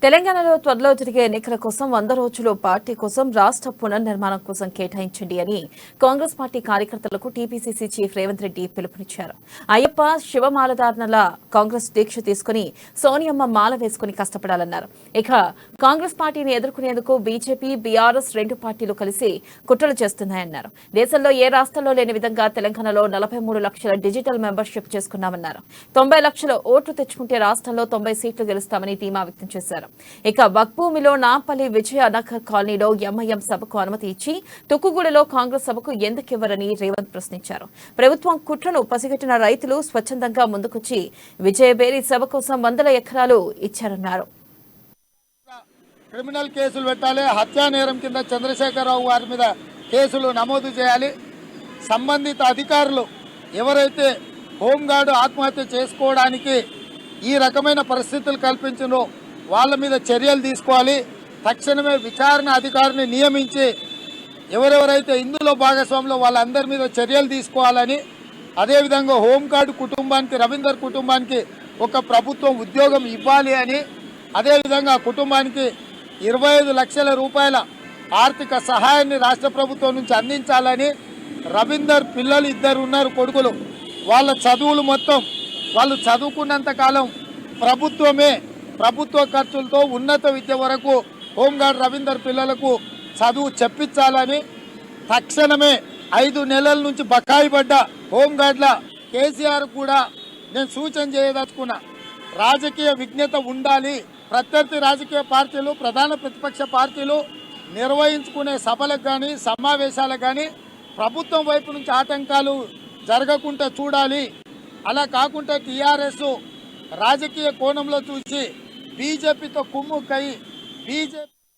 తెలంగాణలో త్వరలో జరిగే ఎన్నికల కోసం 100 రోజులు పార్టీ కోసం రాష్ట్ర పునర్నిర్మాణం కోసం కేటాయించండి అని కాంగ్రెస్ పార్టీ కార్యకర్తలకు టీపీసీసీ చీఫ్ రేవంత్ రెడ్డి పిలుపునిచ్చారు. అయ్యప్ప శివమాలధారణల కాంగ్రెస్ దీక్ష తీసుకుని సోనియమ్మ మాల వేసుకుని కష్టపడాలన్నారు. ఇక కాంగ్రెస్ పార్టీని ఎదుర్కొనేందుకు బీజేపీ, బీఆర్ఎస్ రెండు పార్టీలు కలిసి కుట్రలు చేస్తున్నాయన్నారు. దేశంలో ఏ రాష్ట్రంలో లేని విధంగా తెలంగాణలో 43 లక్షల డిజిటల్ మెంబర్షిప్ చేసుకున్నామన్నారు. 90 లక్షల ఓట్లు తెచ్చుకుంటే రాష్ట్రంలో 90 సీట్లు గెలుస్తామని ధీమా వ్యక్తం చేశారు. ఇక వక్భూమిలో నాంపల్లి విజయనగర్ కాలనీలో ఎంఐఎం సభకు అనుమతి ఇచ్చి తుక్కుగూడలో కాంగ్రెస్ సభకు ఎందుకివ్వరని రేవంత్ ప్రశ్నించారు. ప్రభుత్వం కుట్రను పసిగట్టిన రైతులు స్వచ్ఛందంగా ముందుకొచ్చి విజయబేరి సభ కోసం 100 ఎకరాలు ఇచ్చారన్నారు. క్రిమినల్ కేసులు పెట్టాలి, హత్యా నేరం కింద చంద్రశేఖరరావు గారి మీద కేసులు నమోదు చేయాలి. సంబంధిత అధికారులు ఎవరైతే హోంగార్డు ఆత్మహత్య చేసుకోవడానికి ఈ రకమైన పరిస్థితులు కల్పించినో వాళ్ళ మీద చర్యలు తీసుకోవాలి. తక్షణమే విచారణ అధికారిని నియమించి ఎవరెవరైతే ఇందులో భాగస్వాములో వాళ్ళందరి మీద చర్యలు తీసుకోవాలని, అదేవిధంగా హోంగార్డు కుటుంబానికి, రవీందర్ కుటుంబానికి ఒక ప్రభుత్వం ఉద్యోగం ఇవ్వాలి అని, అదేవిధంగా కుటుంబానికి 25 లక్షల రూపాయల ఆర్థిక సహాయాన్ని రాష్ట్ర ప్రభుత్వం నుంచి అందించాలని, రవీందర్ పిల్లలు 2 ఉన్నారు కొడుకులు, వాళ్ళ చదువులు మొత్తం వాళ్ళు చదువుకున్నంత కాలం ప్రభుత్వ ఖర్చులతో ఉన్నత విద్య వరకు హోంగార్డ్ రవీందర్ పిల్లలకు చదువు చెప్పించాలని, తక్షణమే 5 నెలల నుంచి బకాయి పడ్డ హోంగార్డ్ల కేసీఆర్ కూడా నేను సూచన చేయదలుచుకున్నా. రాజకీయ విజ్ఞత ఉండాలి. ప్రత్యర్థి రాజకీయ పార్టీలు, ప్రధాన ప్రతిపక్ష పార్టీలు నిర్వహించుకునే సభలకు కానీ సమావేశాలకు కానీ ప్రభుత్వం వైపు నుంచి ఆటంకాలు జరగకుండా చూడాలి. అలా కాకుండా టీఆర్ఎస్ రాజకీయ కోణంలో చూసి బీజేపీతో కుమ్ముక్కై బీజేపీ